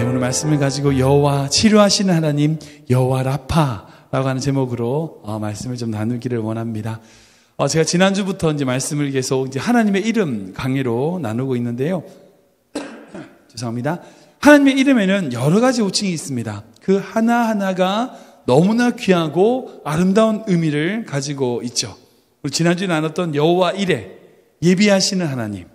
오늘 말씀을 가지고 여호와 치료하시는 하나님, 여호와 라파라고 하는 제목으로 말씀을 좀 나누기를 원합니다. 제가 지난주부터 이제 말씀을 계속 이제 하나님의 이름 강의로 나누고 있는데요. 죄송합니다. 하나님의 이름에는 여러 가지 호칭이 있습니다. 그 하나하나가 너무나 귀하고 아름다운 의미를 가지고 있죠. 우리 지난주에 나눴던 여호와 이레, 예비하시는 하나님,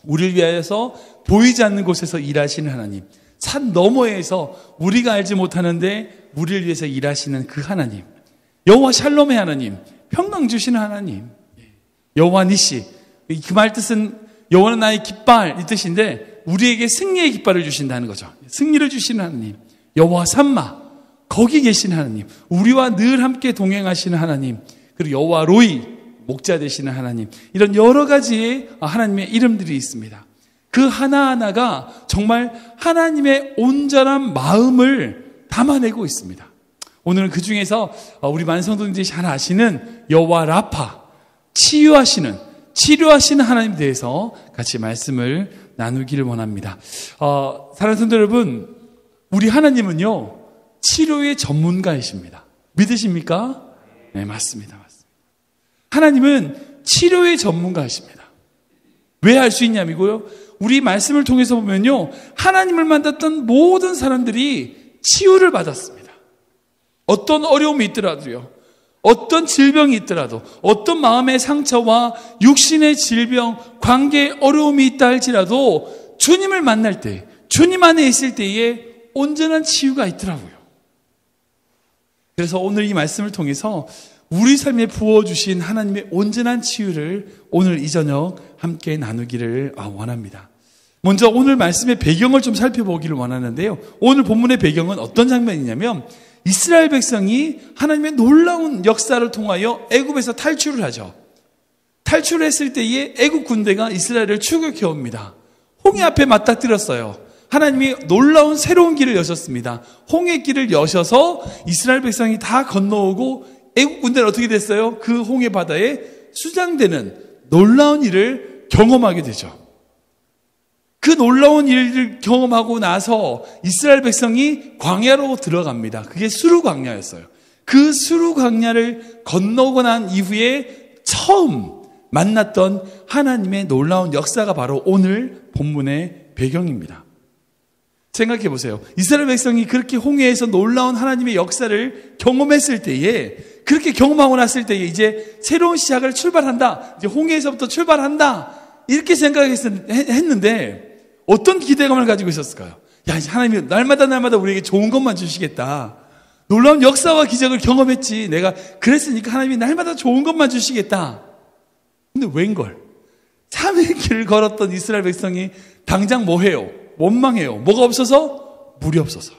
우리를 위하여서 보이지 않는 곳에서 일하시는 하나님, 산 너머에서 우리가 알지 못하는데 우리를 위해서 일하시는 그 하나님, 여호와 샬롬의 하나님, 평강 주시는 하나님, 여호와 니시, 그 말 뜻은 여호와는 나의 깃발 이 뜻인데 우리에게 승리의 깃발을 주신다는 거죠. 승리를 주시는 하나님, 여호와 삼마, 거기 계신 하나님, 우리와 늘 함께 동행하시는 하나님, 그리고 여호와 로이, 목자 되시는 하나님, 이런 여러 가지의 하나님의 이름들이 있습니다. 그 하나하나가 정말 하나님의 온전한 마음을 담아내고 있습니다. 오늘은 그 중에서 우리 많은 성도님들이 잘 아시는 여호와 라파, 치유하시는, 치료하시는 하나님에 대해서 같이 말씀을 나누기를 원합니다. 사랑하는 성도 여러분, 우리 하나님은요, 치료의 전문가이십니다. 믿으십니까? 네, 맞습니다. 하나님은 치료의 전문가이십니다. 왜 할 수 있냐면요, 우리 말씀을 통해서 보면요, 하나님을 만났던 모든 사람들이 치유를 받았습니다. 어떤 어려움이 있더라도요, 어떤 질병이 있더라도, 어떤 마음의 상처와 육신의 질병, 관계의 어려움이 있다 할지라도 주님을 만날 때, 주님 안에 있을 때에 온전한 치유가 있더라고요. 그래서 오늘 이 말씀을 통해서 우리 삶에 부어주신 하나님의 온전한 치유를 오늘 이 저녁 함께 나누기를 원합니다. 먼저 오늘 말씀의 배경을 좀 살펴보기를 원하는데요. 오늘 본문의 배경은 어떤 장면이냐면 이스라엘 백성이 하나님의 놀라운 역사를 통하여 애굽에서 탈출을 하죠. 탈출을 했을 때에 애굽 군대가 이스라엘을 추격해 옵니다. 홍해 앞에 맞닥뜨렸어요. 하나님이 놀라운 새로운 길을 여셨습니다. 홍해길을 여셔서 이스라엘 백성이 다 건너오고 애국 군대는 어떻게 됐어요? 그 홍해 바다에 수장되는 놀라운 일을 경험하게 되죠. 그 놀라운 일을 경험하고 나서 이스라엘 백성이 광야로 들어갑니다. 그게 수르 광야였어요. 그 수르 광야를 건너고 난 이후에 처음 만났던 하나님의 놀라운 역사가 바로 오늘 본문의 배경입니다. 생각해 보세요. 이스라엘 백성이 그렇게 홍해에서 놀라운 하나님의 역사를 경험했을 때에, 그렇게 경험하고 났을 때에 이제 새로운 시작을 출발한다. 이제 홍해에서부터 출발한다. 이렇게 생각했는데 어떤 기대감을 가지고 있었을까요? 야, 이제 하나님이 날마다 우리에게 좋은 것만 주시겠다. 놀라운 역사와 기적을 경험했지. 내가 그랬으니까 하나님이 날마다 좋은 것만 주시겠다. 근데 웬걸? 3일 길을 걸었던 이스라엘 백성이 당장 뭐 해요? 원망해요. 뭐가 없어서? 물이 없어서.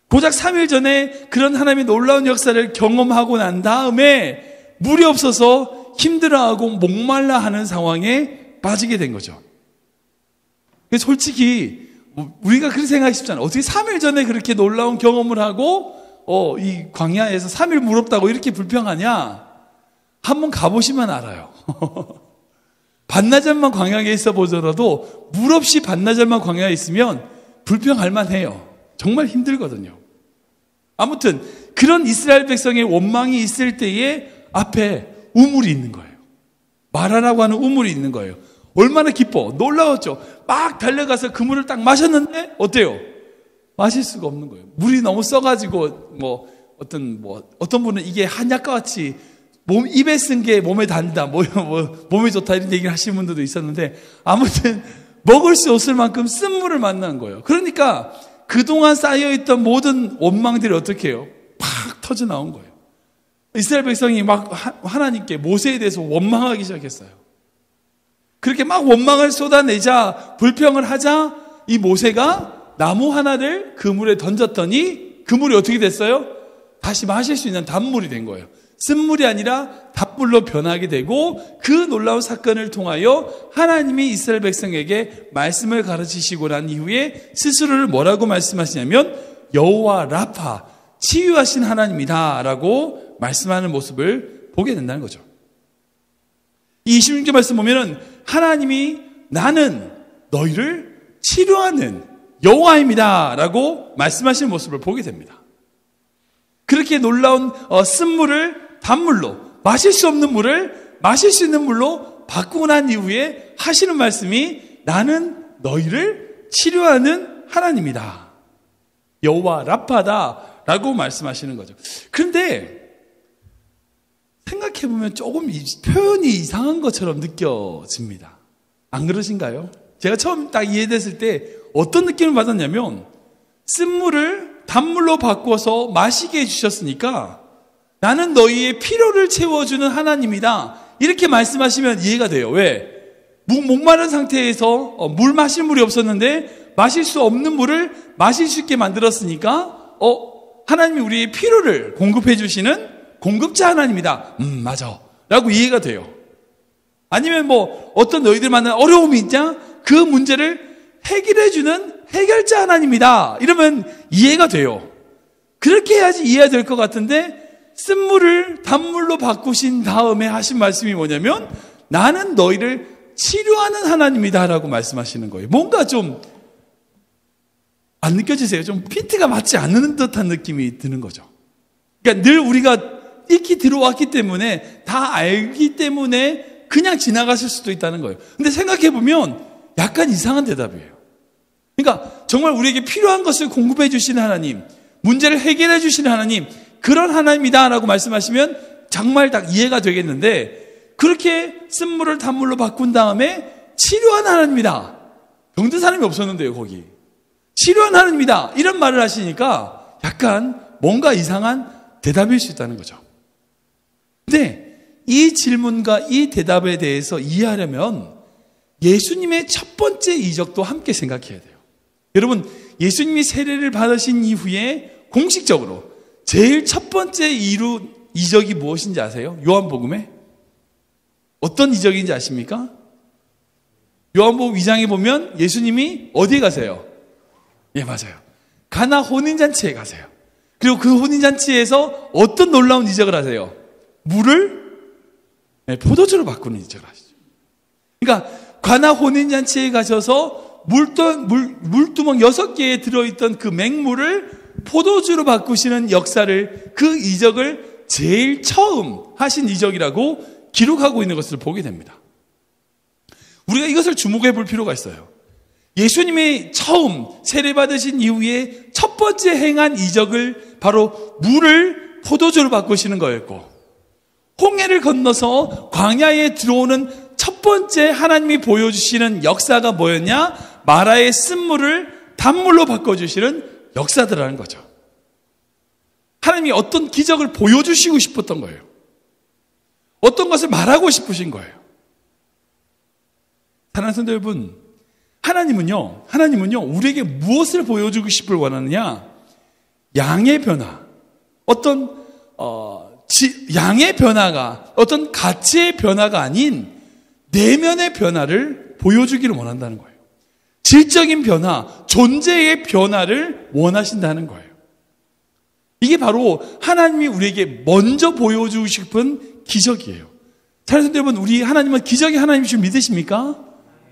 고작 3일 전에 그런 하나님의 놀라운 역사를 경험하고 난 다음에 물이 없어서 힘들어하고 목말라 하는 상황에 빠지게 된 거죠. 솔직히 우리가 그렇게 생각하기 쉽잖아요. 어떻게 3일 전에 그렇게 놀라운 경험을 하고 이 광야에서 3일 물 없다고 이렇게 불평하냐? 한번 가보시면 알아요. 반나절만 광야에 있어 보더라도 물 없이 반나절만 광야에 있으면 불평할 만해요. 정말 힘들거든요. 아무튼 그런 이스라엘 백성의 원망이 있을 때에 앞에 우물이 있는 거예요. 마라라고 하는 우물이 있는 거예요. 얼마나 기뻐, 놀라웠죠. 막 달려가서 그 물을 딱 마셨는데 어때요? 마실 수가 없는 거예요. 물이 너무 써가지고 어떤 분은 이게 한약과 같이 입에 쓴 게 몸에 단다, 몸에 좋다 이런 얘기를 하시는 분들도 있었는데, 아무튼 먹을 수 없을 만큼 쓴 물을 만난 거예요. 그러니까 그동안 쌓여있던 모든 원망들이 어떻게 해요? 팍 터져 나온 거예요. 이스라엘 백성이 막 하나님께, 모세에 대해서 원망하기 시작했어요. 그렇게 막 원망을 쏟아내자, 불평을 하자, 이 모세가 나무 하나를 그 물에 던졌더니 그 물이 어떻게 됐어요? 다시 마실 수 있는 단물이 된 거예요. 쓴물이 아니라 답불로 변하게 되고, 그 놀라운 사건을 통하여 하나님이 이스라엘 백성에게 말씀을 가르치시고 난 이후에 스스로를 뭐라고 말씀하시냐면 여호와 라파, 치유하신 하나님이다 라고 말씀하는 모습을 보게 된다는 거죠. 이 26절 말씀 보면은 하나님이 나는 너희를 치료하는 여호와입니다 라고 말씀하시는 모습을 보게 됩니다. 그렇게 놀라운 쓴물을 단물로, 마실 수 없는 물을 마실 수 있는 물로 바꾸고 난 이후에 하시는 말씀이 나는 너희를 치료하는 하나님이다. 여호와 라파다 라고 말씀하시는 거죠. 그런데 생각해보면 조금 표현이 이상한 것처럼 느껴집니다. 안 그러신가요? 제가 처음 딱 이해됐을 때 어떤 느낌을 받았냐면 쓴물을 단물로 바꿔서 마시게 해주셨으니까 나는 너희의 필요를 채워주는 하나님이다. 이렇게 말씀하시면 이해가 돼요. 왜? 목마른 상태에서 물 마실 물이 없었는데 마실 수 없는 물을 마실 수 있게 만들었으니까 하나님이 우리의 필요를 공급해 주시는 공급자 하나님이다. 맞아. 라고 이해가 돼요. 아니면 어떤 너희들 만난 어려움이 있냐? 그 문제를 해결해 주는 해결자 하나님이다. 이러면 이해가 돼요. 그렇게 해야지 이해가 될 것 같은데 쓴물을 단물로 바꾸신 다음에 하신 말씀이 뭐냐면 나는 너희를 치료하는 하나님이다 라고 말씀하시는 거예요. 뭔가 좀 안 느껴지세요? 좀 피트가 맞지 않는 듯한 느낌이 드는 거죠. 그러니까 늘 우리가 익히 들어왔기 때문에 다 알기 때문에 그냥 지나가실 수도 있다는 거예요. 근데 생각해보면 약간 이상한 대답이에요. 그러니까 정말 우리에게 필요한 것을 공급해 주시는 하나님, 문제를 해결해 주시는 하나님, 그런 하나님이다 라고 말씀하시면 정말 딱 이해가 되겠는데 그렇게 쓴물을 단물로 바꾼 다음에 치료한 하나님이다. 병든 사람이 없었는데요, 거기. 치료한 하나님이다. 이런 말을 하시니까 약간 뭔가 이상한 대답일 수 있다는 거죠. 근데 이 질문과 이 대답에 대해서 이해하려면 예수님의 첫 번째 이적도 함께 생각해야 돼요. 여러분, 예수님이 세례를 받으신 이후에 공식적으로 제일 첫 번째 이적이 무엇인지 아세요? 요한복음에? 어떤 이적인지 아십니까? 요한복음 2장에 보면 예수님이 어디에 가세요? 예, 맞아요. 가나 혼인잔치에 가세요. 그리고 그 혼인잔치에서 어떤 놀라운 이적을 하세요? 물을 포도주로 바꾸는 이적을 하시죠. 그러니까 가나 혼인잔치에 가셔서 물두멍 6개에 들어있던 그 맹물을 포도주로 바꾸시는 역사를, 그 이적을 제일 처음 하신 이적이라고 기록하고 있는 것을 보게 됩니다. 우리가 이것을 주목해 볼 필요가 있어요. 예수님이 처음 세례받으신 이후에 첫 번째 행한 이적을 바로 물을 포도주로 바꾸시는 거였고, 홍해를 건너서 광야에 들어오는 첫 번째 하나님이 보여주시는 역사가 뭐였냐? 마라의 쓴물을 단물로 바꿔주시는 역사들이라는 거죠. 하나님이 어떤 기적을 보여주시고 싶었던 거예요. 어떤 것을 말하고 싶으신 거예요. 사랑하는 성도 여러분, 하나님은요, 우리에게 무엇을 보여주고 싶을 원하느냐? 양의 변화, 양의 변화가 어떤 가치의 변화가 아닌 내면의 변화를 보여주기를 원한다는 거예요. 질적인 변화, 존재의 변화를 원하신다는 거예요. 이게 바로 하나님이 우리에게 먼저 보여주고 싶은 기적이에요. 사랑하는 여러분, 우리 하나님은 기적의 하나님이신 믿으십니까?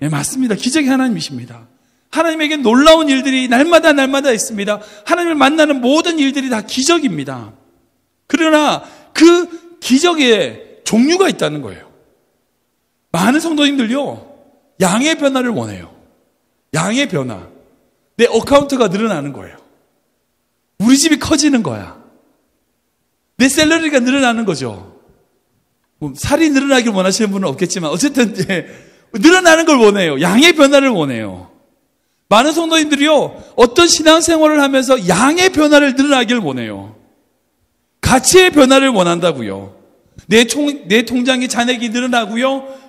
네, 맞습니다. 기적의 하나님이십니다. 하나님에게 놀라운 일들이 날마다 있습니다. 하나님을 만나는 모든 일들이 다 기적입니다. 그러나 그 기적에 종류가 있다는 거예요. 많은 성도님들요, 양의 변화를 원해요. 양의 변화. 내 어카운트가 늘어나는 거예요. 우리 집이 커지는 거야. 내 샐러리가 늘어나는 거죠. 살이 늘어나길 원하시는 분은 없겠지만 어쨌든 늘어나는 걸 원해요. 양의 변화를 원해요. 많은 성도님들이요, 어떤 신앙생활을 하면서 양의 변화를 늘어나길 원해요. 가치의 변화를 원한다고요. 내 통장의 잔액이 늘어나고요,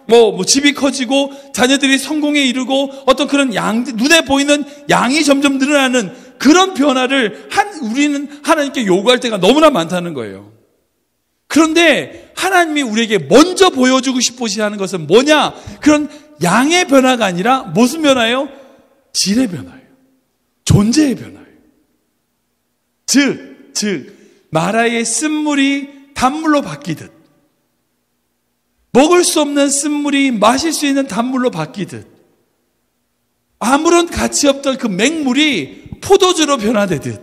집이 커지고 자녀들이 성공에 이르고 어떤 그런 눈에 보이는 양이 점점 늘어나는 그런 변화를 우리는 하나님께 요구할 때가 너무나 많다는 거예요. 그런데 하나님이 우리에게 먼저 보여주고 싶으시 하는 것은 뭐냐? 그런 양의 변화가 아니라 무슨 변화예요? 질의 변화예요. 존재의 변화예요. 즉 마라의 쓴물이 단물로 바뀌듯, 먹을 수 없는 쓴물이 마실 수 있는 단물로 바뀌듯, 아무런 가치 없던 그 맹물이 포도주로 변화되듯.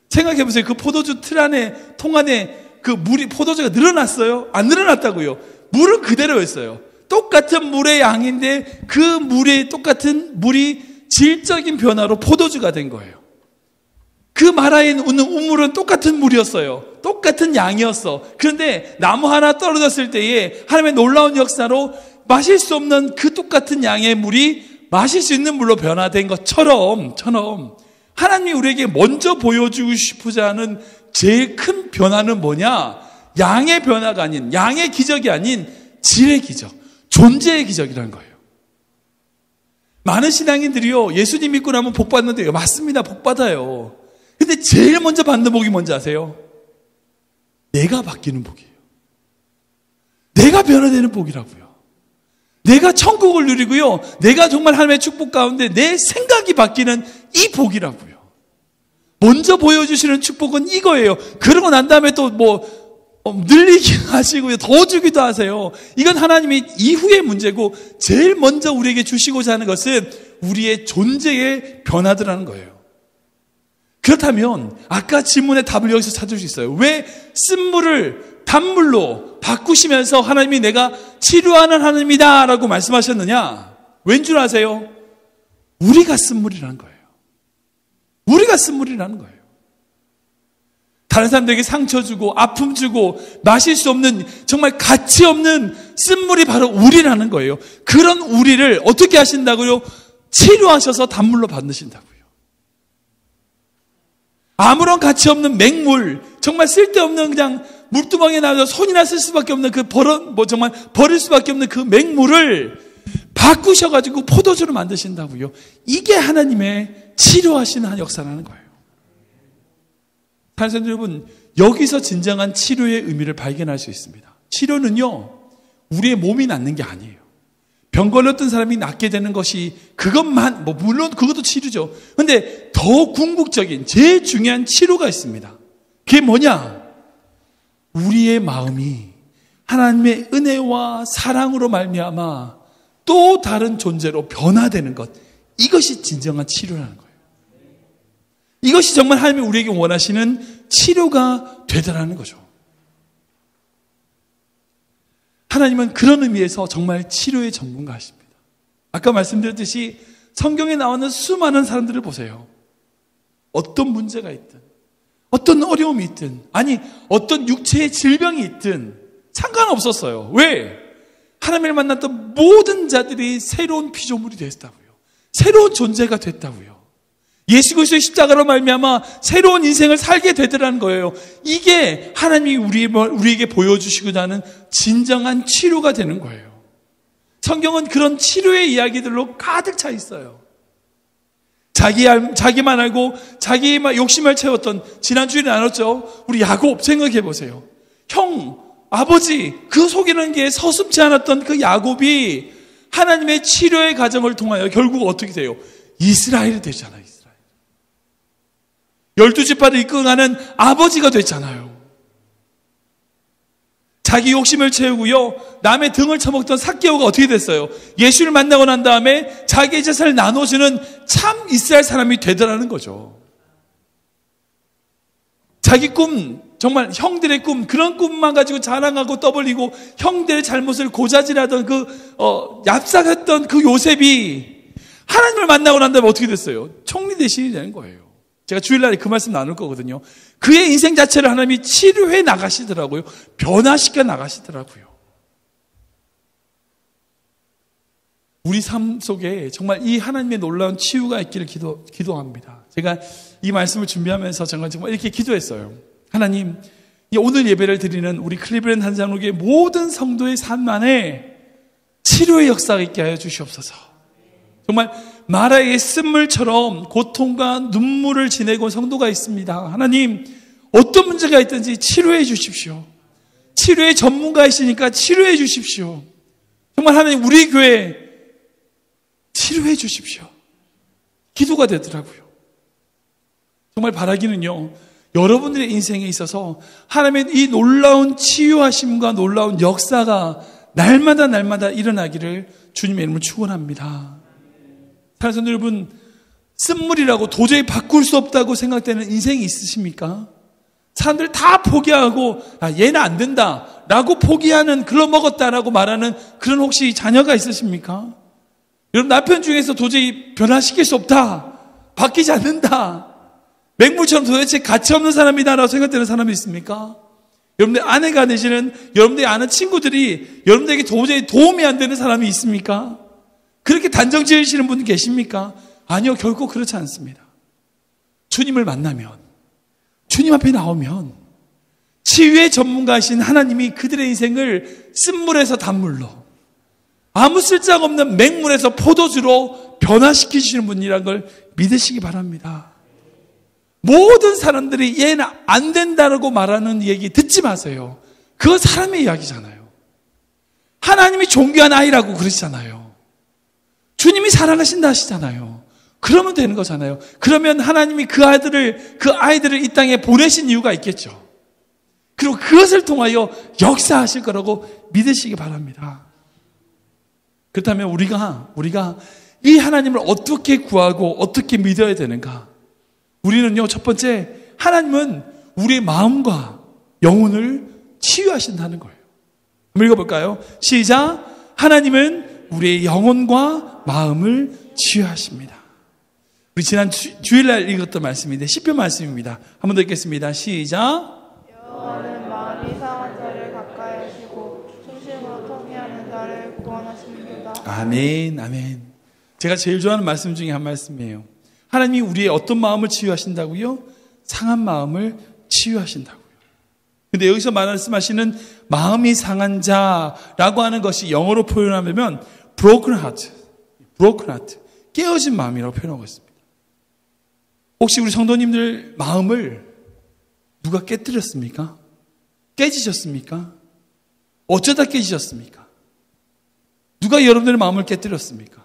생각해 보세요. 그 포도주 통 안에 그 물이, 포도주가 늘어났어요? 안 늘어났다고요. 물은 그대로였어요. 똑같은 물의 양인데 그 물이, 똑같은 물이 질적인 변화로 포도주가 된 거예요. 그 마라에 있는 우물은 똑같은 물이었어요. 똑같은 양이었어. 그런데 나무 하나 떨어졌을 때에 하나님의 놀라운 역사로 마실 수 없는 그 똑같은 양의 물이 마실 수 있는 물로 변화된 것처럼 하나님이 우리에게 먼저 보여주고 싶으자 하는 제일 큰 변화는 뭐냐? 양의 변화가 아닌, 양의 기적이 아닌 질의 기적, 존재의 기적이라는 거예요. 많은 신앙인들이요, 예수님 믿고 나면 복 받는데요. 맞습니다. 복 받아요. 근데 제일 먼저 받는 복이 뭔지 아세요? 내가 바뀌는 복이에요. 내가 변화되는 복이라고요. 내가 천국을 누리고요. 내가 정말 하나님의 축복 가운데 내 생각이 바뀌는 이 복이라고요. 먼저 보여주시는 축복은 이거예요. 그러고 난 다음에 또 늘리기 하시고요. 더 주기도 하세요. 이건 하나님이 이후의 문제고 제일 먼저 우리에게 주시고자 하는 것은 우리의 존재의 변화들하는 거예요. 그렇다면 아까 질문의 답을 여기서 찾을 수 있어요. 왜 쓴물을 단물로 바꾸시면서 하나님이 내가 치료하는 하나님이다 라고 말씀하셨느냐? 왠 줄 아세요? 우리가 쓴물이라는 거예요. 우리가 쓴물이라는 거예요. 다른 사람들에게 상처 주고 아픔 주고 마실 수 없는 정말 가치 없는 쓴물이 바로 우리라는 거예요. 그런 우리를 어떻게 하신다고요? 치료하셔서 단물로 받으신다고요. 아무런 가치 없는 맹물, 정말 쓸데없는 그냥 물두멍에 나와서 손이나 쓸 수밖에 없는 정말 버릴 수밖에 없는 그 맹물을 바꾸셔가지고 포도주로 만드신다고요. 이게 하나님의 치료하시는 역사라는 거예요. 사랑하는 여러분, 여기서 진정한 치료의 의미를 발견할 수 있습니다. 치료는요, 우리의 몸이 낫는 게 아니에요. 병 걸렸던 사람이 낫게 되는 것이 그것만, 물론 그것도 치료죠. 근데 더 궁극적인, 제일 중요한 치료가 있습니다. 그게 뭐냐? 우리의 마음이 하나님의 은혜와 사랑으로 말미암아 또 다른 존재로 변화되는 것. 이것이 진정한 치료라는 거예요. 이것이 정말 하나님이 우리에게 원하시는 치료가 되더라는 거죠. 하나님은 그런 의미에서 정말 치료의 전문가이십니다. 아까 말씀드렸듯이 성경에 나오는 수많은 사람들을 보세요. 어떤 문제가 있든, 어떤 어려움이 있든, 아니 어떤 육체의 질병이 있든 상관없었어요. 왜? 하나님을 만났던 모든 자들이 새로운 피조물이 됐다고요. 새로운 존재가 됐다고요. 예수 그리스도의 십자가로 말미암아 새로운 인생을 살게 되더라는 거예요. 이게 하나님이 우리에게 보여주시고자 하는 진정한 치료가 되는 거예요. 성경은 그런 치료의 이야기들로 가득 차 있어요. 자기만 알고 자기만 욕심을 채웠던, 지난주에 나눴죠. 우리 야곱 생각해 보세요. 형, 아버지, 그 속이는 게 서슴지 않았던 그 야곱이 하나님의 치료의 과정을 통하여 결국 어떻게 돼요? 이스라엘이 되잖아요. 12지파를 이끌어가는 아버지가 됐잖아요. 자기 욕심을 채우고요, 남의 등을 쳐먹던 삭개오가 어떻게 됐어요? 예수를 만나고 난 다음에 자기의 재산을 나눠주는 참 이스라엘 사람이 되더라는 거죠. 자기 꿈, 정말 형들의 꿈, 그런 꿈만 가지고 자랑하고 떠벌리고 형들의 잘못을 고자질하던 얍삭했던 그 요셉이 하나님을 만나고 난 다음에 어떻게 됐어요? 총리 대신이 되는 거예요. 제가 주일날에 그 말씀 나눌 거거든요. 그의 인생 자체를 하나님이 치료해 나가시더라고요. 변화시켜 나가시더라고요. 우리 삶 속에 정말 이 하나님의 놀라운 치유가 있기를 기도합니다. 제가 이 말씀을 준비하면서 정말 이렇게 기도했어요. 하나님, 오늘 예배를 드리는 우리 클리브랜드 한장로교회 모든 성도의 삶 안에 치료의 역사가 있게 하여 주시옵소서. 정말 마라의 쓴물처럼 고통과 눈물을 지내고 온 성도가 있습니다. 하나님, 어떤 문제가 있든지 치료해 주십시오. 치료의 전문가이시니까 치료해 주십시오. 정말 하나님, 우리 교회 치료해 주십시오. 기도가 되더라고요. 정말 바라기는요, 여러분들의 인생에 있어서 하나님의 이 놀라운 치유하심과 놀라운 역사가 날마다 일어나기를 주님의 이름으로 축원합니다. 사랑하는 여러분, 쓴물이라고 도저히 바꿀 수 없다고 생각되는 인생이 있으십니까? 사람들 다 포기하고 얘는 안 된다 라고 포기하는, 글러먹었다라고 말하는 그런 혹시 자녀가 있으십니까? 여러분, 남편 중에서 도저히 변화시킬 수 없다, 바뀌지 않는다, 맹물처럼 도대체 가치 없는 사람이다라고 생각되는 사람이 있습니까? 여러분들 아내가 되시는, 여러분들이 아는 친구들이 여러분들에게 도저히 도움이 안 되는 사람이 있습니까? 그렇게 단정 지으시는 분 계십니까? 아니요, 결코 그렇지 않습니다. 주님을 만나면, 주님 앞에 나오면 치유의 전문가이신 하나님이 그들의 인생을 쓴물에서 단물로, 아무 쓸데없는 맹물에서 포도주로 변화시키시는 분이라는 걸 믿으시기 바랍니다. 모든 사람들이 얘는 안 된다라고 말하는 얘기 듣지 마세요. 그건 사람의 이야기잖아요. 하나님이 존귀한 아이라고 그러시잖아요. 주님이 사랑하신다 하시잖아요. 그러면 되는 거잖아요. 그러면 하나님이 그 아이들을 이 땅에 보내신 이유가 있겠죠. 그리고 그것을 통하여 역사하실 거라고 믿으시기 바랍니다. 그렇다면 우리가 이 하나님을 어떻게 구하고 어떻게 믿어야 되는가? 우리는요, 첫 번째, 하나님은 우리의 마음과 영혼을 치유하신다는 거예요. 한번 읽어볼까요? 시작. 하나님은 우리의 영혼과 마음을 치유하십니다. 우리 지난 주일날 읽었던 말씀인데 시편 말씀입니다. 한 번 더 읽겠습니다. 시작. 여호와는 마음이 상한 자를 가까이 하시고 중심으로 통회하는 자를 구원하십니다. 아멘, 아멘. 제가 제일 좋아하는 말씀 중에 한 말씀이에요. 하나님이 우리의 어떤 마음을 치유하신다고요? 상한 마음을 치유하신다고요. 근데 여기서 말씀하시는 마음이 상한 자라고 하는 것이 영어로 표현하면 broken heart, 깨어진 마음이라고 표현하고 있습니다. 혹시 우리 성도님들 마음을 누가 깨뜨렸습니까? 깨지셨습니까? 어쩌다 깨지셨습니까? 누가 여러분들의 마음을 깨뜨렸습니까?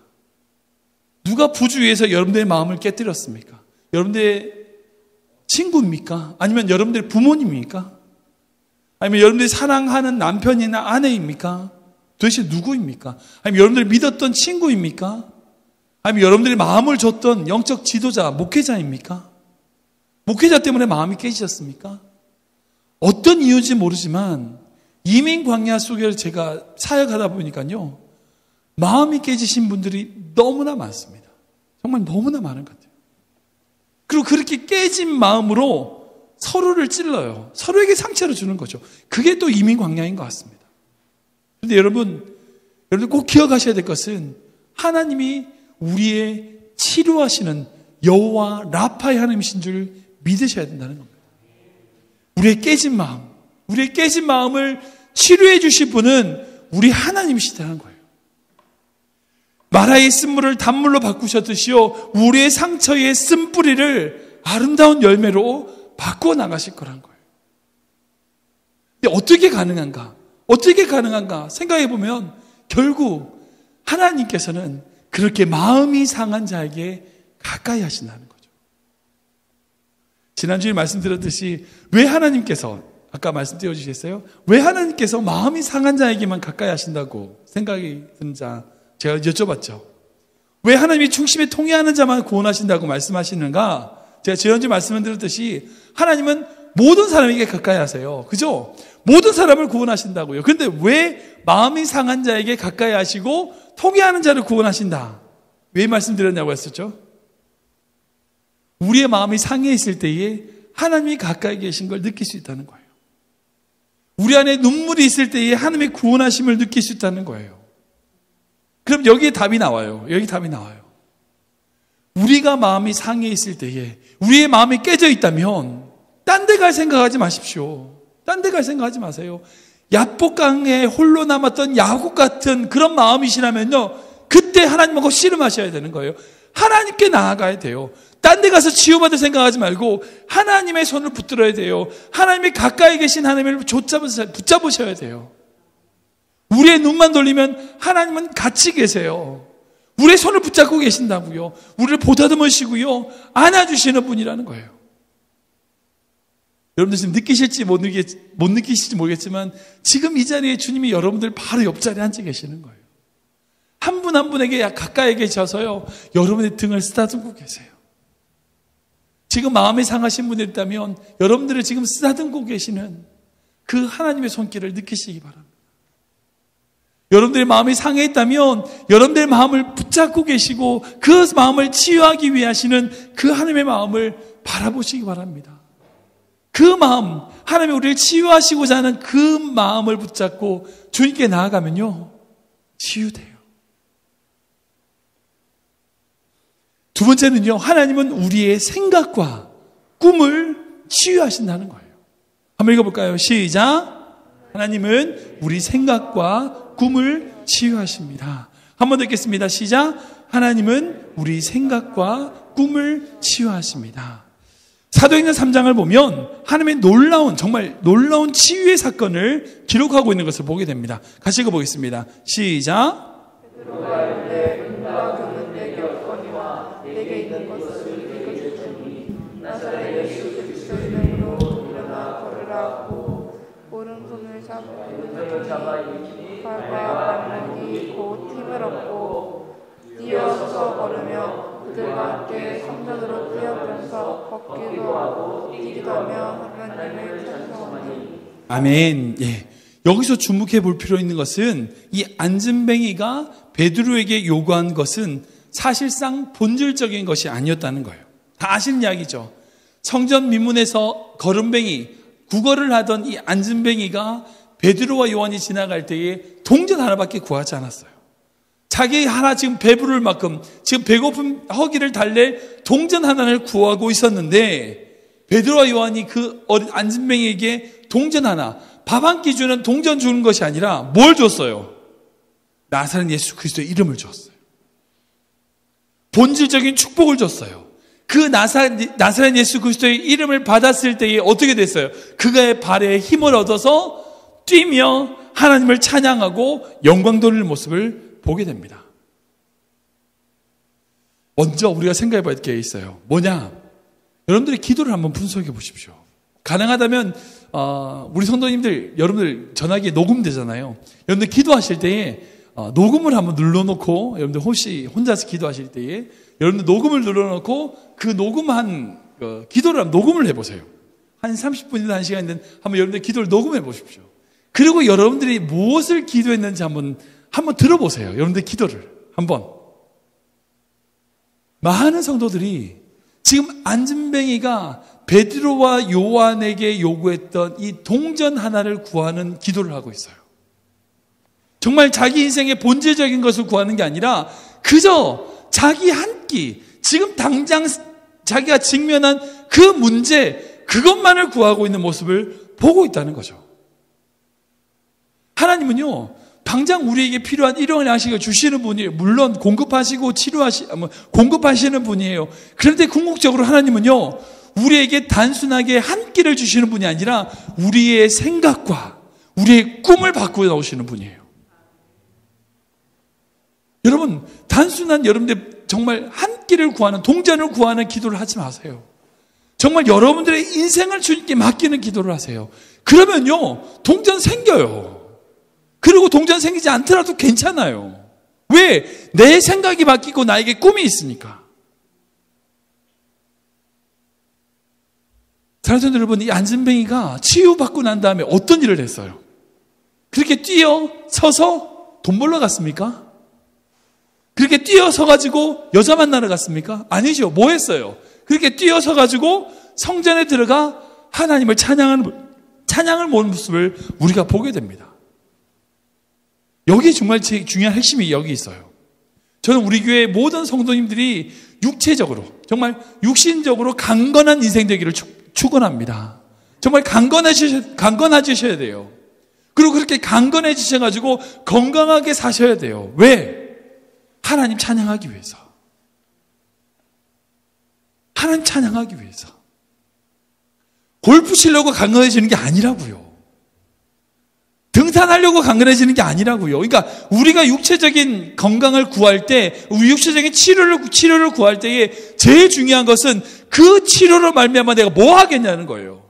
누가 부주의해서 여러분들의 마음을 깨뜨렸습니까? 여러분들의 친구입니까? 아니면 여러분들의 부모님입니까? 아니면 여러분들이 사랑하는 남편이나 아내입니까? 도대체 누구입니까? 아니면 여러분들이 믿었던 친구입니까? 아니면 여러분들이 마음을 줬던 영적 지도자, 목회자입니까? 목회자 때문에 마음이 깨지셨습니까? 어떤 이유인지 모르지만 이민 광야 속에 제가 사역하다 보니까요, 마음이 깨지신 분들이 너무나 많습니다. 정말 너무나 많은 것 같아요. 그리고 그렇게 깨진 마음으로 서로를 찔러요. 서로에게 상처를 주는 거죠. 그게 또 이민 광야인 것 같습니다. 그런데 여러분들 꼭 기억하셔야 될 것은 하나님이 우리의 치료하시는 여호와 라파의 하나님이신 줄 믿으셔야 된다는 겁니다. 우리의 깨진 마음을 치료해 주실 분은 우리 하나님이시다는 거예요. 마라의 쓴물을 단물로 바꾸셨듯이요, 우리의 상처의 쓴뿌리를 아름다운 열매로 바꾸어 나가실 거란 거예요. 근데 어떻게 가능한가 생각해 보면 결국 하나님께서는 그렇게 마음이 상한 자에게 가까이 하신다는 거죠. 지난주에 말씀드렸듯이 왜 하나님께서, 아까 말씀 띄워주셨어요? 왜 하나님께서 마음이 상한 자에게만 가까이 하신다고 생각이 든 자, 제가 여쭤봤죠. 왜 하나님이 중심에 통해하는 자만 구원하신다고 말씀하시는가? 제가 지난주 말씀을 드렸듯이 하나님은 모든 사람에게 가까이 하세요. 그죠? 모든 사람을 구원하신다고요. 그런데 왜 마음이 상한 자에게 가까이 하시고 통해하는 자를 구원하신다? 왜 말씀드렸냐고 했었죠? 우리의 마음이 상해 있을 때에 하나님이 가까이 계신 걸 느낄 수 있다는 거예요. 우리 안에 눈물이 있을 때에 하나님의 구원하심을 느낄 수 있다는 거예요. 그럼 여기에 답이 나와요. 우리가 마음이 상해 있을 때에, 우리의 마음이 깨져 있다면 딴 데 갈 생각하지 마십시오. 딴 데 갈 생각하지 마세요. 야복강에 홀로 남았던 야곱 같은 그런 마음이시라면요, 그때 하나님하고 씨름하셔야 되는 거예요. 하나님께 나아가야 돼요. 딴 데 가서 치유받을 생각하지 말고 하나님의 손을 붙들어야 돼요. 하나님이 가까이 계신 하나님을 붙잡으셔야 돼요. 우리의 눈만 돌리면 하나님은 같이 계세요. 우리의 손을 붙잡고 계신다고요. 우리를 보다듬으시고요, 안아주시는 분이라는 거예요. 여러분들 지금 느끼실지 못 느끼실지 모르겠지만 지금 이 자리에 주님이 여러분들 바로 옆자리에 앉아 계시는 거예요. 한 분 한 분에게 가까이 계셔서요, 여러분의 등을 쓰다듬고 계세요. 지금 마음이 상하신 분이 있다면 여러분들을 지금 쓰다듬고 계시는 그 하나님의 손길을 느끼시기 바랍니다. 여러분들의 마음이 상해있다면 여러분들의 마음을 붙잡고 계시고 그 마음을 치유하기 위해 하시는 그 하나님의 마음을 바라보시기 바랍니다. 그 마음, 하나님이 우리를 치유하시고자 하는 그 마음을 붙잡고 주님께 나아가면요, 치유돼요. 두 번째는요, 하나님은 우리의 생각과 꿈을 치유하신다는 거예요. 한번 읽어볼까요? 시작. 하나님은 우리 생각과 꿈을 치유하십니다. 한번 듣겠습니다. 시작. 하나님은 우리 생각과 꿈을 치유하십니다. 사도행전 3장을 보면 하나님의 정말 놀라운 치유의 사건을 기록하고 있는 것을 보게 됩니다. 같이 읽어보겠습니다. 시작. 내게 있는 것을 읽어주시니 나사렛 예수 그리스도 이름으로 일어나 걸으라고 오른손을 잡아 일으키니 발과 발목이 곧 힘을 얻고 뛰어서 걸으며 그들과 함께 성전으로 뛰어들어서 걷기도 하고 뛰기도 하며 하나님을 찬송하니. 아멘. 예. 여기서 주목해 볼 필요 있는 것은 이 안진뱅이가 베드로에게 요구한 것은 사실상 본질적인 것이 아니었다는 거예요. 다 아시는 이야기죠. 성전 미문에서 걸음뱅이, 구걸을 하던 이 안진뱅이가 베드로와 요한이 지나갈 때에 동전 하나밖에 구하지 않았어요. 자기 하나 지금 배부를 만큼 지금 배고픈 허기를 달랠 동전 하나를 구하고 있었는데 베드로와 요한이 그 어린 안진뱅이에게 동전 하나, 밥 한 끼 주는 동전 주는 것이 아니라 뭘 줬어요? 나사렛 예수 그리스도의 이름을 줬어요. 본질적인 축복을 줬어요. 그 나사렛 예수 그리스도의 이름을 받았을 때에 어떻게 됐어요? 그의 발에 힘을 얻어서 뛰며 하나님을 찬양하고 영광 돌리는 모습을 보게 됩니다. 먼저 우리가 생각해 봐야 될 게 있어요. 뭐냐? 여러분들이 기도를 한번 분석해 보십시오. 가능하다면 우리 성도님들, 여러분들 전화기에 녹음되잖아요. 여러분들 기도하실 때에 녹음을 한번 눌러놓고, 여러분들 혹시 혼자서 기도하실 때에 여러분들 녹음을 눌러놓고 그 녹음한 기도를 한번 녹음을 해보세요. 한 30분이나 1시간이든 한번 여러분들 기도를 녹음해 보십시오. 그리고 여러분들이 무엇을 기도했는지 한번 들어보세요. 여러분들 기도를 한번. 많은 성도들이 지금 안진뱅이가 베드로와 요한에게 요구했던 이 동전 하나를 구하는 기도를 하고 있어요. 정말 자기 인생의 본질적인 것을 구하는 게 아니라 그저 자기 한 끼, 지금 당장 자기가 직면한 그 문제, 그것만을 구하고 있는 모습을 보고 있다는 거죠. 하나님은요, 당장 우리에게 필요한 일용할 양식을 주시는 분이에요. 물론 공급하시고 공급하시는 분이에요. 그런데 궁극적으로 하나님은요, 우리에게 단순하게 한 끼를 주시는 분이 아니라 우리의 생각과 우리의 꿈을 바꾸어 나오시는 분이에요. 여러분, 단순한 여러분들 정말 한 끼를 구하는, 동전을 구하는 기도를 하지 마세요. 정말 여러분들의 인생을 주님께 맡기는 기도를 하세요. 그러면요, 동전 생겨요. 그리고 동전 생기지 않더라도 괜찮아요. 왜? 내 생각이 바뀌고 나에게 꿈이 있으니까. 사랑하는 여러분, 이 안진뱅이가 치유받고 난 다음에 어떤 일을 했어요? 그렇게 뛰어서서 돈 벌러 갔습니까? 그렇게 뛰어서 가지고 여자 만나러 갔습니까? 아니죠. 뭐 했어요? 그렇게 뛰어서 가지고 성전에 들어가 하나님을 찬양을 모는 모습을 우리가 보게 됩니다. 여기 정말 중요한 핵심이 여기 있어요. 저는 우리 교회 모든 성도님들이 육체적으로, 정말 육신적으로 강건한 인생 되기를 축원합니다. 정말 강건해지셔야 돼요. 그리고 그렇게 강건해지셔가지고 건강하게 사셔야 돼요. 왜? 하나님 찬양하기 위해서. 하나님 찬양하기 위해서. 골프 치려고 강건해지는 게 아니라고요. 등산하려고 강건해지는 게 아니라고요. 그러니까 우리가 육체적인 건강을 구할 때, 우리 육체적인 치료를 구할 때에 제일 중요한 것은 그 치료로 말미암아 내가 뭐 하겠냐는 거예요.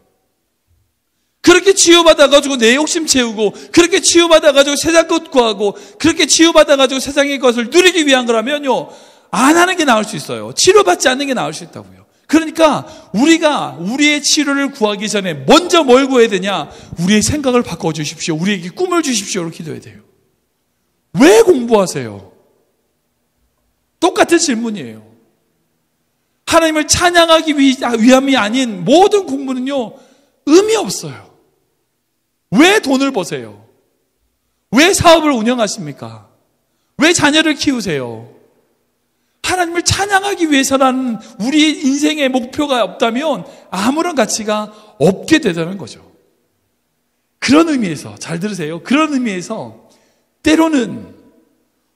그렇게 치유받아가지고 내 욕심 채우고, 그렇게 치유받아가지고 세상 것 구하고, 그렇게 치유받아가지고 세상의 것을 누리기 위한 거라면요, 안 하는 게 나을 수 있어요. 치료받지 않는 게 나을 수 있다고요. 그러니까 우리가 우리의 치료를 구하기 전에 먼저 뭘 구해야 되냐? 우리의 생각을 바꿔주십시오. 우리에게 꿈을 주십시오로 기도해야 돼요. 왜 공부하세요? 똑같은 질문이에요. 하나님을 찬양하기 위함이 아닌 모든 공부는요, 의미 없어요. 왜 돈을 버세요? 왜 사업을 운영하십니까? 왜 자녀를 키우세요? 하나님을 찬양하기 위해서라는 우리의 인생의 목표가 없다면 아무런 가치가 없게 되다는 거죠. 그런 의미에서, 잘 들으세요. 그런 의미에서 때로는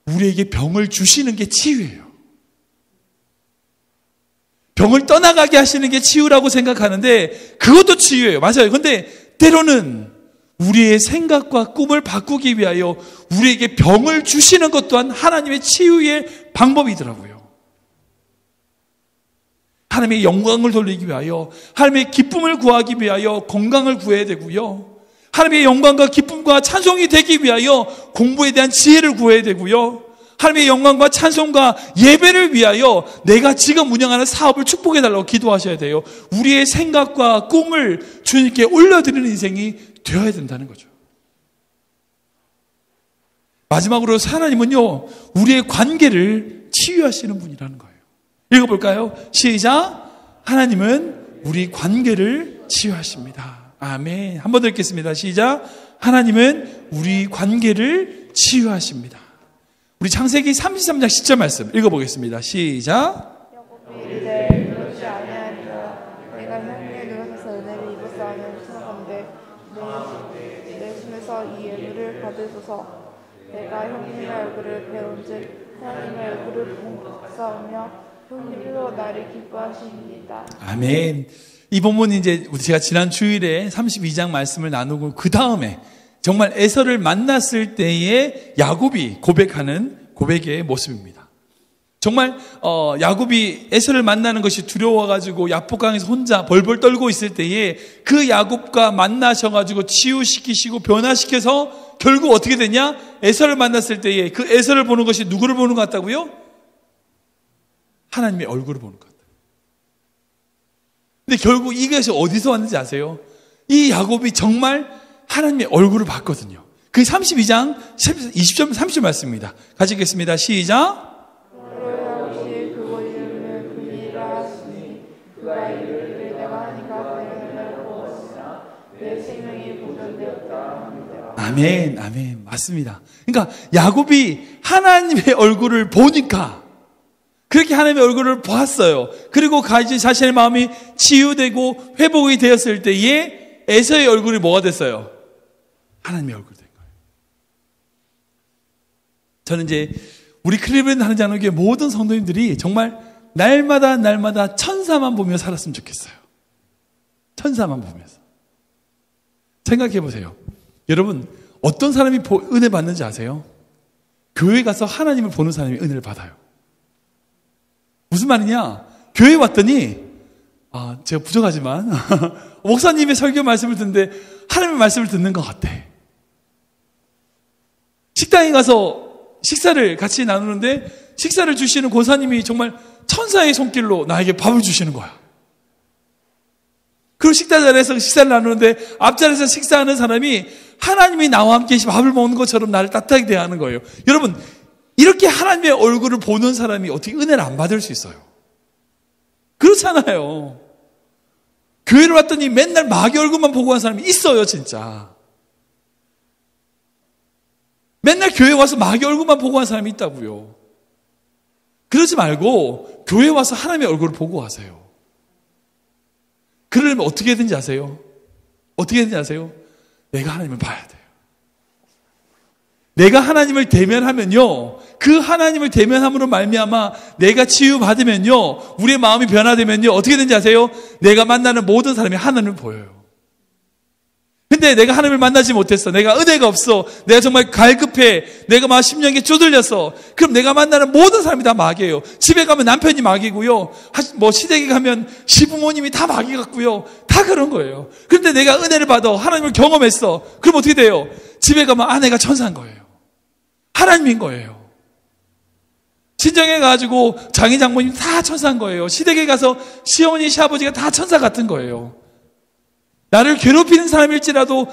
우리에게 병을 주시는 게 치유예요. 병을 떠나가게 하시는 게 치유라고 생각하는데 그것도 치유예요. 맞아요. 근데 때로는 우리의 생각과 꿈을 바꾸기 위하여 우리에게 병을 주시는 것 또한 하나님의 치유의 방법이더라고요. 하나님의 영광을 돌리기 위하여, 하나님의 기쁨을 구하기 위하여 건강을 구해야 되고요. 하나님의 영광과 기쁨과 찬송이 되기 위하여 공부에 대한 지혜를 구해야 되고요. 하나님의 영광과 찬송과 예배를 위하여 내가 지금 운영하는 사업을 축복해달라고 기도하셔야 돼요. 우리의 생각과 꿈을 주님께 올려드리는 인생이 되어야 된다는 거죠. 마지막으로 하나님은요, 우리의 관계를 치유하시는 분이라는 거예요. 읽어볼까요? 시작. 하나님은 우리 관계를 치유하십니다. 아멘. 한 번 더 읽겠습니다. 시작. 하나님은 우리 관계를 치유하십니다. 우리 창세기 33장 10절 말씀 읽어보겠습니다. 시작. 야곱이 이제 그렇지 아니하리라. 내가 형의 눈앞에서 은혜를 입었사 하는 청하건대 내 손에서 이 예물을 받으소서. 내가 형님의 얼굴을 배운즉 하나님의 얼굴을 보사오며 형님도 나를 기뻐하십니다. 아멘. 이 본문이 이제 제가 지난 주일에 32장 말씀을 나누고 그 다음에 정말 에서를 만났을 때에 야곱이 고백하는 고백의 모습입니다. 정말 야곱이 에서를 만나는 것이 두려워가지고 야복강에서 혼자 벌벌 떨고 있을 때에 그 야곱과 만나셔가지고 치유시키시고 변화시켜서 결국 어떻게 되냐? 에서를 만났을 때에 그 에서를 보는 것이 누구를 보는 것 같다고요? 하나님의 얼굴을 보는 것 같아요. 근데 결국 이것이 어디서 왔는지 아세요? 이 야곱이 정말 하나님의 얼굴을 봤거든요. 그게 32장 20절 30절 말씀입니다. 같이 읽겠습니다. 시작. 그러하시 그곳 이름을 그니라 하시니 그가 이르기를 내가 하니까 내가 보았으나 내 생명이 보존되었다 합니다. 아멘, 아멘. 맞습니다. 그러니까 야곱이 하나님의 얼굴을 보니까 그렇게 하나님의 얼굴을 보았어요. 그리고 자신의 마음이 치유되고 회복이 되었을 때에 에서의 얼굴이 뭐가 됐어요? 하나님의 얼굴이 된 거예요. 저는 이제 우리 클리브랜드 하는 장로교회 모든 성도님들이 정말 날마다 천사만 보며 살았으면 좋겠어요. 천사만 보면서. 생각해 보세요. 여러분, 어떤 사람이 은혜 받는지 아세요? 교회 가서 하나님을 보는 사람이 은혜를 받아요. 무슨 말이냐? 교회 왔더니 제가 부족하지만 목사님의 설교 말씀을 듣는데 하나님의 말씀을 듣는 것 같아. 식당에 가서 식사를 같이 나누는데 식사를 주시는 고사님이 정말 천사의 손길로 나에게 밥을 주시는 거야. 그리고 식사 자리에서 식사를 나누는데 앞자리에서 식사하는 사람이 하나님이 나와 함께 밥을 먹는 것처럼 나를 따뜻하게 대하는 거예요. 여러분, 이렇게 하나님의 얼굴을 보는 사람이 어떻게 은혜를 안 받을 수 있어요? 그렇잖아요. 교회를 왔더니 맨날 마귀 얼굴만 보고 간 사람이 있어요, 진짜. 맨날 교회 와서 마귀 얼굴만 보고 간 사람이 있다고요. 그러지 말고 교회 와서 하나님의 얼굴을 보고 가세요. 그러려면 어떻게 되는지 아세요? 어떻게 되는지 아세요? 내가 하나님을 봐야 돼요. 내가 하나님을 대면하면요, 그 하나님을 대면함으로 말미암아 내가 치유받으면요, 우리의 마음이 변화되면요, 어떻게 되는지 아세요? 내가 만나는 모든 사람이 하나님을 보여요. 근데 내가 하나님을 만나지 못했어. 내가 은혜가 없어. 내가 정말 갈급해. 내가 막 심령에 쪼들렸어. 그럼 내가 만나는 모든 사람이 다 마귀예요. 집에 가면 남편이 마귀고요. 뭐 시댁에 가면 시부모님이 다 마귀 같고요. 다 그런 거예요. 그런데 내가 은혜를 받아 하나님을 경험했어. 그럼 어떻게 돼요? 집에 가면 아내가 천사인 거예요. 하나님인 거예요. 친정에 가가지고 장인 장모님 다 천사인 거예요. 시댁에 가서 시어머니 시아버지가 다 천사 같은 거예요. 나를 괴롭히는 사람일지라도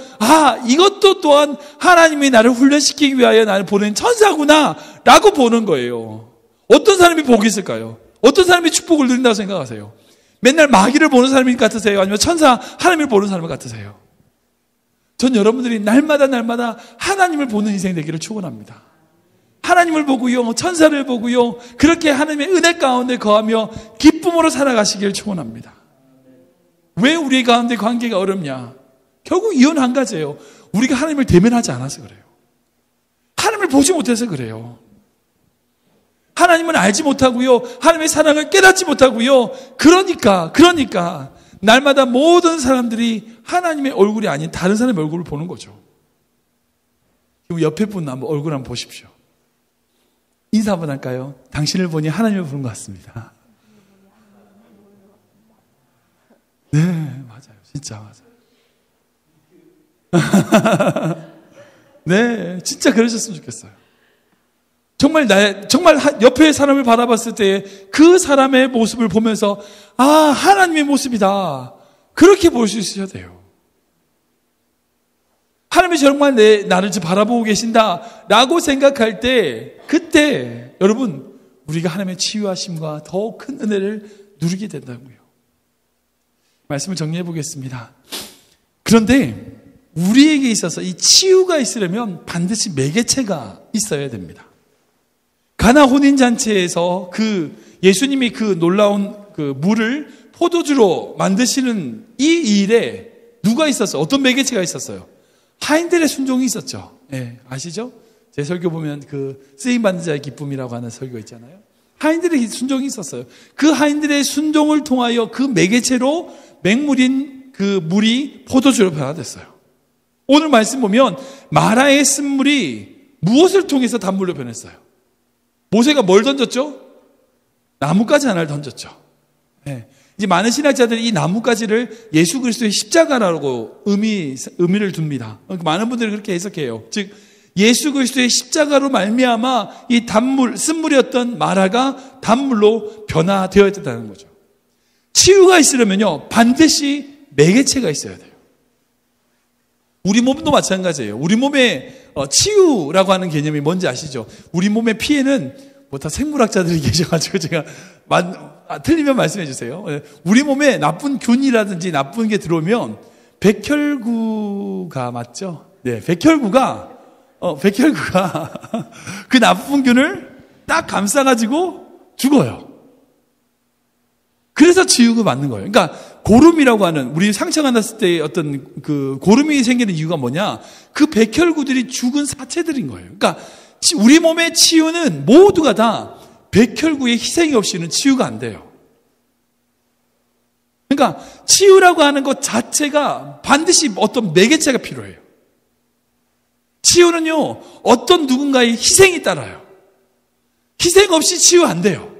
이것도 또한 하나님이 나를 훈련시키기 위하여 나를 보낸 천사구나 라고 보는 거예요. 어떤 사람이 복이 있을까요? 어떤 사람이 축복을 누린다고 생각하세요? 맨날 마귀를 보는 사람일 것 같으세요? 아니면 천사 하나님을 보는 사람 같으세요? 전 여러분들이 날마다 하나님을 보는 인생 되기를 축원합니다. 하나님을 보고요, 천사를 보고요, 그렇게 하나님의 은혜 가운데 거하며 기쁨으로 살아가시기를 축원합니다. 왜 우리 가운데 관계가 어렵냐? 결국 이유는 한 가지예요. 우리가 하나님을 대면하지 않아서 그래요. 하나님을 보지 못해서 그래요. 하나님은 알지 못하고요. 하나님의 사랑을 깨닫지 못하고요. 그러니까 날마다 모든 사람들이 하나님의 얼굴이 아닌 다른 사람의 얼굴을 보는 거죠. 그리고 옆에 분 얼굴 한번 보십시오. 인사 한번 할까요? 당신을 보니 하나님을 보는 것 같습니다. 네, 맞아요. 진짜 맞아요. 네, 진짜 그러셨으면 좋겠어요. 정말 옆에 사람을 바라봤을 때 그 사람의 모습을 보면서 하나님의 모습이다. 그렇게 볼 수 있어야 돼요. 하나님이 정말 나를 바라보고 계신다라고 생각할 때 그때 여러분 우리가 하나님의 치유하심과 더 큰 은혜를 누리게 된다고요. 말씀을 정리해 보겠습니다. 그런데 우리에게 있어서 이 치유가 있으려면 반드시 매개체가 있어야 됩니다. 가나 혼인잔치에서 예수님이 놀라운 물을 포도주로 만드시는 이 일에 누가 있었어요? 어떤 매개체가 있었어요? 하인들의 순종이 있었죠. 네, 아시죠? 제 설교 보면 쓰임받는 자의 기쁨이라고 하는 설교 있잖아요. 하인들의 순종이 있었어요. 그 하인들의 순종을 통하여 그 매개체로 맹물인 물이 포도주로 변화됐어요. 오늘 말씀 보면 마라의 쓴물이 무엇을 통해서 단물로 변했어요? 모세가 뭘 던졌죠? 나뭇가지 하나를 던졌죠. 네. 이제 많은 신학자들이 이 나뭇가지를 예수 그리스도의 십자가라고 의미를 둡니다. 많은 분들이 그렇게 해석해요. 즉 예수 그리스도의 십자가로 말미암아 이 쓴물이었던 마라가 단물로 변화되었다는 거죠. 치유가 있으려면요 반드시 매개체가 있어야 돼요. 우리 몸도 마찬가지예요. 우리 몸에 치유라고 하는 개념이 뭔지 아시죠? 우리 몸의 피에는 다 생물학자들이 계셔가지고 제가 틀리면 말씀해 주세요. 우리 몸에 나쁜 균이라든지 나쁜 게 들어오면 백혈구가 맞죠? 네, 백혈구가 그 나쁜 균을 딱 감싸가지고 죽어요. 그래서 치유가 맞는 거예요. 그러니까 고름이라고 하는 우리 상처가 났을 때 어떤 고름이 생기는 이유가 뭐냐? 그 백혈구들이 죽은 사체들인 거예요. 그러니까 우리 몸의 치유는 모두가 다 백혈구의 희생이 없이는 치유가 안 돼요. 그러니까 치유라고 하는 것 자체가 반드시 어떤 매개체가 필요해요. 치유는요 어떤 누군가의 희생이 따라요. 희생 없이 치유 안 돼요.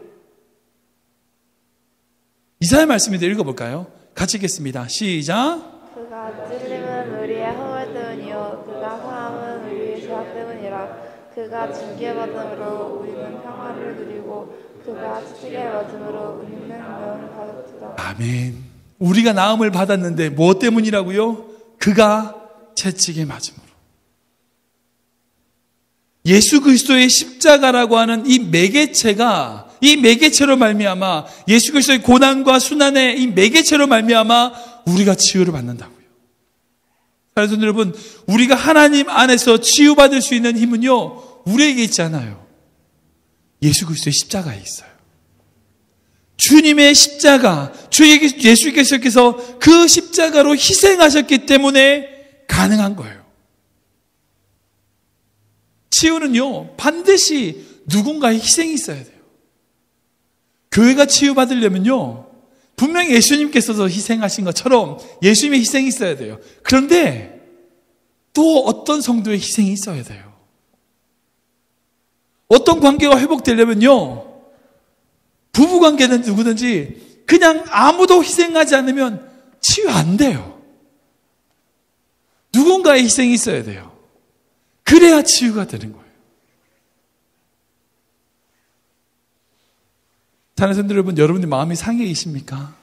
이사야 말씀인데 읽어볼까요? 같이 읽겠습니다. 시작. 그가 찔림은 우리의 허물 때문이요 그가 상함은 우리의 죄악 때문이라. 그가 징계받음으로 우리는 평화를 누리고 그가 채찍에 맞음으로 우리는 명을 받았도다. 아멘. 우리가 나음을 받았는데 무엇 때문이라고요? 그가 채찍에 맞음으로. 예수 그리스도의 십자가라고 하는 이 매개체로 말미암아 예수 그리스도의 고난과 순환의 이 매개체로 말미암아 우리가 치유를 받는다고요. 사랑하는 여러분, 우리가 하나님 안에서 치유받을 수 있는 힘은요 우리에게 있지 않아요. 예수 그리스도의 십자가에 있어요. 주님의 십자가, 예수께서 그 십자가로 희생하셨기 때문에 가능한 거예요. 치유는요 반드시 누군가의 희생이 있어야 돼요. 교회가 치유받으려면요 분명히 예수님께서도 희생하신 것처럼 예수님의 희생이 있어야 돼요. 그런데 또 어떤 성도의 희생이 있어야 돼요. 어떤 관계가 회복되려면요, 부부관계는 누구든지 그냥 아무도 희생하지 않으면 치유 안 돼요. 누군가의 희생이 있어야 돼요. 그래야 치유가 되는 거예요. 자녀분들 여러분, 여러분의 마음이 상해 있습니까?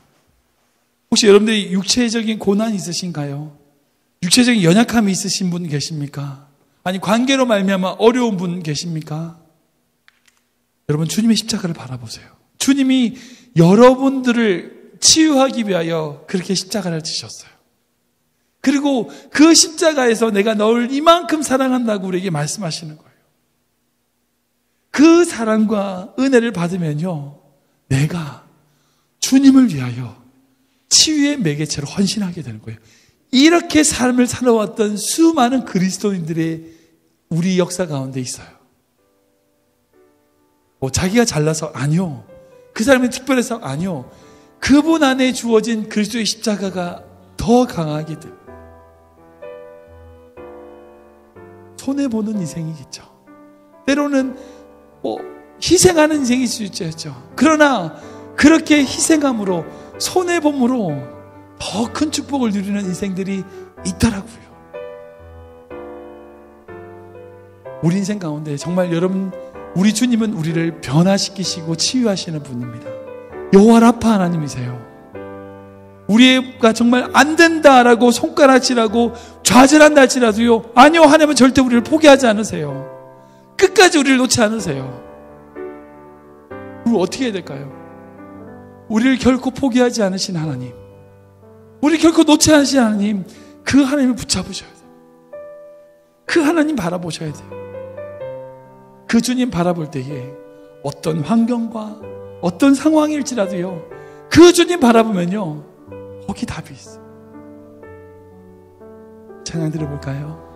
혹시 여러분들이 육체적인 고난이 있으신가요? 육체적인 연약함이 있으신 분 계십니까? 아니, 관계로 말미암아 어려운 분 계십니까? 여러분, 주님의 십자가를 바라보세요. 주님이 여러분들을 치유하기 위하여 그렇게 십자가를 지셨어요. 그리고 그 십자가에서 내가 너를 이만큼 사랑한다고 우리에게 말씀하시는 거예요. 그 사랑과 은혜를 받으면요, 내가 주님을 위하여 치유의 매개체로 헌신하게 되는 거예요. 이렇게 삶을 살아왔던 수많은 그리스도인들의 우리 역사 가운데 있어요. 자기가 잘나서 아니요. 그 사람이 특별해서 아니요. 그분 안에 주어진 그리스도의 십자가가 더 강하게 됩니다. 손해보는 인생이겠죠. 때로는 희생하는 인생일 수 있죠. 그러나 그렇게 희생함으로, 손해봄으로 더 큰 축복을 누리는 인생들이 있더라고요. 우리 인생 가운데 정말 여러분, 우리 주님은 우리를 변화시키시고 치유하시는 분입니다. 여호와 라파 하나님이세요. 우리가 정말 안 된다라고 손가락질하고 좌절한다 할지라도요, 아니요, 하나님은 절대 우리를 포기하지 않으세요. 끝까지 우리를 놓지 않으세요. 우리 어떻게 해야 될까요? 우리를 결코 포기하지 않으신 하나님, 우리를 결코 놓지 않으신 하나님, 그 하나님을 붙잡으셔야 돼요. 그 하나님 바라보셔야 돼요. 그 주님 바라볼 때에 어떤 환경과 어떤 상황일지라도요, 그 주님 바라보면요, 거기 답이 있어요. 찬양 들어볼까요?